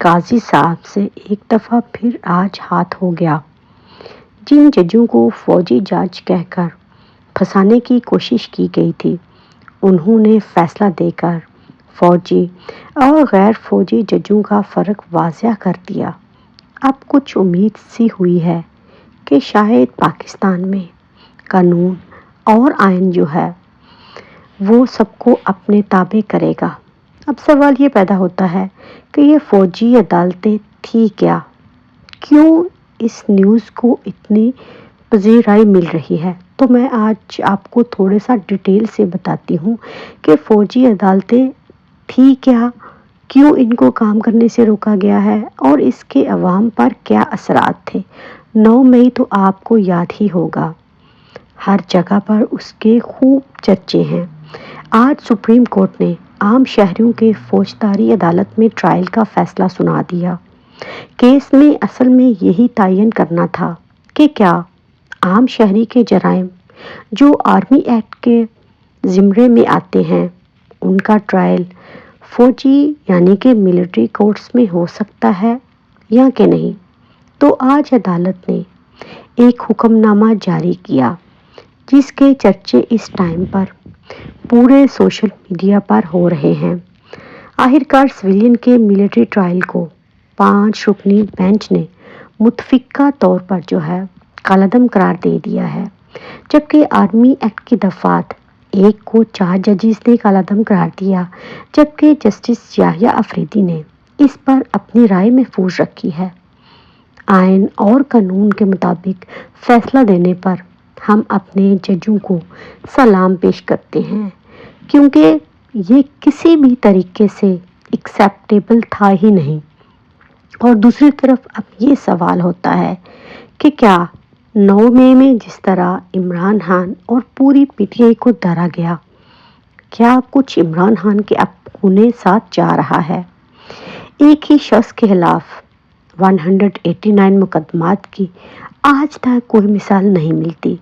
قاضی صاحب سے ایک دفعہ پھر آج ہاتھ ہو گیا۔ جن ججوں کو فوجی جج کہہ کر پھنسانے کی کوشش کی گئی تھی، انہوں نے فیصلہ دے کر فوجی اور غیر فوجی ججوں کا فرق واضح کر دیا۔ اب کچھ امید سی ہوئی ہے کہ شاید پاکستان میں قانون اور آئین جو ہے وہ سب کو اپنے تابع کرے گا۔ اب سوال یہ پیدا ہوتا ہے کہ یہ فوجی عدالتیں تھی کیا؟ کیوں اس نیوز کو اتنی پذیرائی مل رہی ہے؟ تو میں آج آپ کو تھوڑا سا ڈیٹیل سے بتاتی ہوں کہ فوجی عدالتیں تھی کیا، کیوں ان کو کام کرنے سے روکا گیا ہے اور اس کے عوام پر کیا اثرات تھے۔ 9 مئی تو آپ کو یاد ہی ہوگا، ہر جگہ پر اس کے خوب چرچے ہیں۔ آج سپریم کورٹ نے عام شہریوں کے فوجداری عدالت میں ٹرائل کا فیصلہ سنا دیا۔ کیس میں اصل میں یہی تعین کرنا تھا کہ کیا عام شہری کے جرائم جو آرمی ایکٹ کے زمرے میں آتے ہیں ان کا ٹرائل فوجی یعنی کہ ملٹری کورٹس میں ہو سکتا ہے یا کہ نہیں۔ تو آج عدالت نے ایک حکم نامہ جاری کیا جس کے چرچے اس ٹائم پر پورے سوشل میڈیا پر ہو رہے ہیں۔ آخرکار سویلین کے ملٹری ٹرائل کو 5 رکنی بینچ نے متفقہ طور پر جو ہے کالعدم قرار دے دیا ہے، جبکہ آرمی ایکٹ کی دفعات 1 کو 4 ججز نے کالعدم قرار دیا، جبکہ جسٹس یحییٰ افریدی نے اس پر اپنی رائے محفوظ رکھی ہے۔ آئین اور قانون کے مطابق فیصلہ دینے پر ہم اپنے ججوں کو سلام پیش کرتے ہیں، کیونکہ یہ کسی بھی طریقے سے ایکسیپٹیبل تھا ہی نہیں۔ اور دوسری طرف اب یہ سوال ہوتا ہے کہ کیا 9 مئی میں جس طرح عمران خان اور پوری پی ٹی آئی کو ڈرا گیا، کیا کچھ عمران خان کے اب خون ساتھ جا رہا ہے؟ ایک ہی شخص کے خلاف 189 مقدمات کی آج تک کوئی مثال نہیں ملتی۔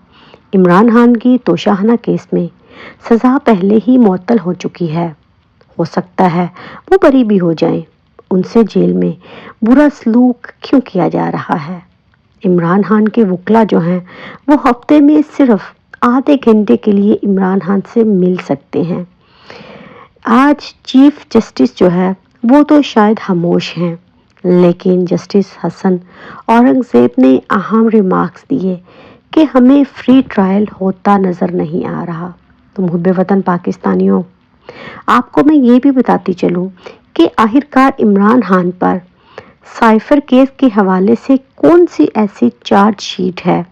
عمران خان کی توشیحانہ کیس میں سزا پہلے ہی معطل ہو چکی ہے، ہو سکتا ہے وہ بری بھی ہو جائیں۔ ان سے جیل میں برا سلوک کیوں کیا جا رہا ہے؟ عمران خان کے وکلا جو ہیں وہ ہفتے میں صرف آدھے گھنٹے کے لیے عمران خان سے مل سکتے ہیں۔ آج چیف جسٹس جو ہے وہ تو شاید خاموش ہیں، لیکن جسٹس حسن اورنگ زیب نے اہم ریمارکس دیے کہ ہمیں فری ٹرائل ہوتا نظر نہیں آ رہا۔ تو محب وطن پاکستانیوں، آپ کو میں یہ بھی بتاتی چلوں کہ آخرکار عمران خان پر سائفر کیس کے حوالے سے کون سی ایسی چارج شیٹ ہے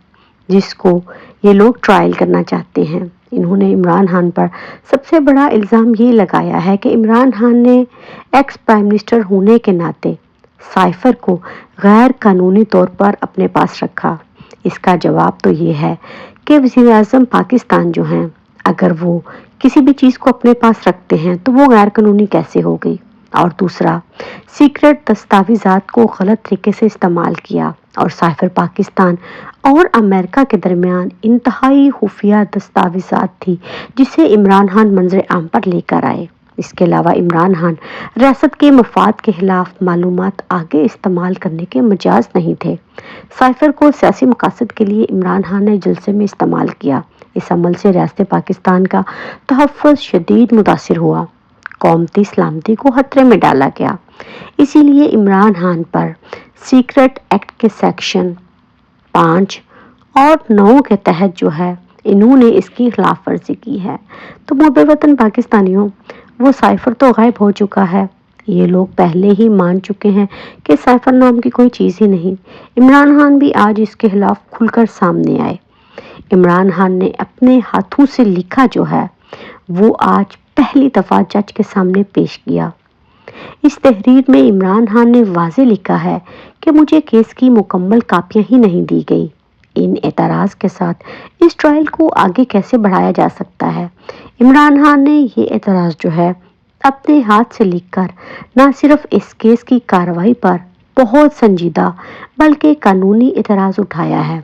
جس کو یہ لوگ ٹرائل کرنا چاہتے ہیں۔ انہوں نے عمران خان پر سب سے بڑا الزام یہ لگایا ہے کہ عمران خان نے ایکس پرائم منسٹر ہونے کے ناطے سائفر کو غیر قانونی طور پر اپنے پاس رکھا۔ اس کا جواب تو یہ ہے کہ وزیر اعظم پاکستان جو ہیں اگر وہ کسی بھی چیز کو اپنے پاس رکھتے ہیں تو وہ غیر قانونی کیسے ہو گئی؟ اور دوسرا، سیکرٹ دستاویزات کو غلط طریقے سے استعمال کیا اور سائفر پاکستان اور امریکہ کے درمیان انتہائی خفیہ دستاویزات تھی جسے عمران خان منظر عام پر لے کر آئے۔ اس کے علاوہ عمران خان ریاست کے مفاد کے خلاف معلومات آگے استعمال کرنے کے مجاز نہیں تھے۔ سائفر کو سیاسی مقاصد کے لیے عمران خان نے جلسے میں استعمال کیا۔ اس عمل سے ریاست پاکستان کا تحفظ شدید متاثر ہوا، قومتی سلامتی کو خطرے میں ڈالا گیا۔ اسی لیے عمران خان پر سیکرٹ ایکٹ کے سیکشن 5 اور 9 کے تحت جو ہے انہوں نے اس کی خلاف ورزی کی ہے۔ تو محب وطن پاکستانیوں، وہ سائفر تو غائب ہو چکا ہے، یہ لوگ پہلے ہی مان چکے ہیں کہ سائفر نام کی کوئی چیز ہی نہیں۔ عمران خان بھی آج اس کے خلاف کھل کر سامنے آئے۔ عمران خان نے اپنے ہاتھوں سے لکھا جو ہے وہ آج پہلی دفعہ جج کے سامنے پیش کیا۔ اس تحریر میں عمران خان نے واضح لکھا ہے کہ مجھے کیس کی مکمل کاپیاں ہی نہیں دی گئی۔ ان اعتراض کے ساتھ اس ٹرائل کو آگے کیسے بڑھایا جا سکتا ہے؟ عمران خان نے یہ اعتراض جو ہے اپنے ہاتھ سے لکھ کر نہ صرف اس کیس کی کارروائی پر بہت سنجیدہ بلکہ قانونی اعتراض اٹھایا ہے۔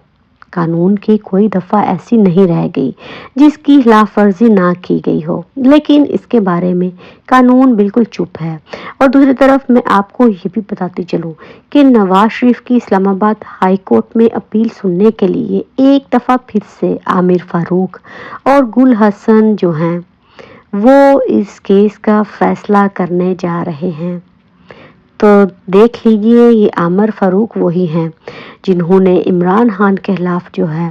قانون کی کوئی دفعہ ایسی نہیں رہ گئی جس کی خلاف ورزی نہ کی گئی ہو، لیکن اس کے بارے میں قانون بالکل چپ ہے۔ اور دوسری طرف میں آپ کو یہ بھی بتاتی چلوں کہ نواز شریف کی اسلام آباد ہائی کورٹ میں اپیل سننے کے لیے ایک دفعہ پھر سے عامر فاروق اور گل حسن جو ہیں وہ اس کیس کا فیصلہ کرنے جا رہے ہیں۔ تو دیکھ لیجئے، یہ عامر فاروق وہی ہیں جنہوں نے عمران خان کے خلاف جو ہے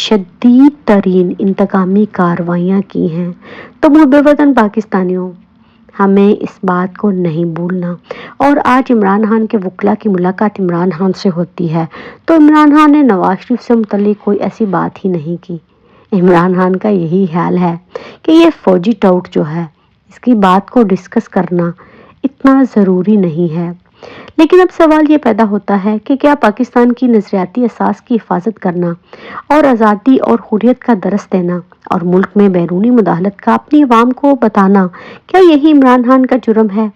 شدید ترین انتقامی کارروائیاں کی ہیں۔ تو محب وطن پاکستانیوں، ہمیں اس بات کو نہیں بھولنا۔ اور آج عمران خان کے وکلا کی ملاقات عمران خان سے ہوتی ہے تو عمران خان نے نواز شریف سے متعلق کوئی ایسی بات ہی نہیں کی۔ عمران خان کا یہی خیال ہے کہ یہ فوجی ٹاؤٹ جو ہے اس کی بات کو ڈسکس کرنا اتنا ضروری نہیں ہے۔ لیکن اب سوال یہ پیدا ہوتا ہے کہ کیا پاکستان کی نظریاتی اساس کی حفاظت کرنا اور آزادی اور حریت کا درس دینا اور ملک میں بیرونی مداخلت کا اپنی عوام کو بتانا، کیا یہی عمران خان کا جرم ہے؟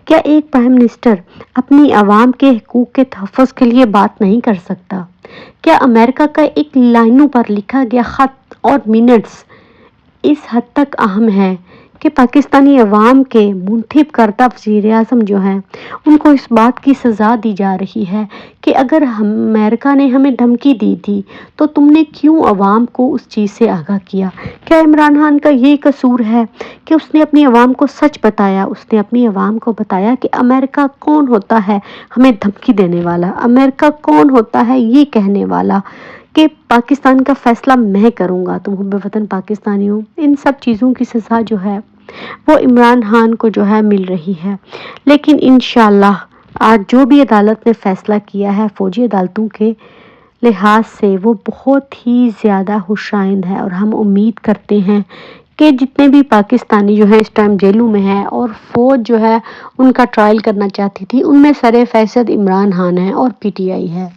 کیا ایک پرائم منسٹر اپنی عوام کے حقوق کے تحفظ کے لیے بات نہیں کر سکتا؟ کیا امریکہ کا ایک لائنوں پر لکھا گیا خط اور منٹس اس حد تک اہم ہے کہ پاکستانی عوام کے منتخب کردہ وزیر اعظم جو ہیں ان کو اس بات کی سزا دی جا رہی ہے کہ اگر امریکہ نے ہمیں دھمکی دی تھی تو تم نے کیوں عوام کو اس چیز سے آگاہ کیا؟ کیا عمران خان کا یہ قصور ہے کہ اس نے اپنی عوام کو سچ بتایا؟ اس نے اپنی عوام کو بتایا کہ امریکہ کون ہوتا ہے ہمیں دھمکی دینے والا، امریکہ کون ہوتا ہے یہ کہنے والا کہ پاکستان کا فیصلہ میں کروں گا۔ تو محب وطن پاکستانیوں، ان سب چیزوں کی سزا جو ہے وہ عمران خان کو جو ہے مل رہی ہے، لیکن انشاءاللہ آج جو بھی عدالت نے فیصلہ کیا ہے فوجی عدالتوں کے لحاظ سے وہ بہت ہی زیادہ خوشائند ہے، اور ہم امید کرتے ہیں کہ جتنے بھی پاکستانی جو ہے اس ٹائم جیلوں میں ہیں اور فوج جو ہے ان کا ٹرائل کرنا چاہتی تھی، ان میں سر فہرست عمران خان ہے اور پی ٹی آئی ہے۔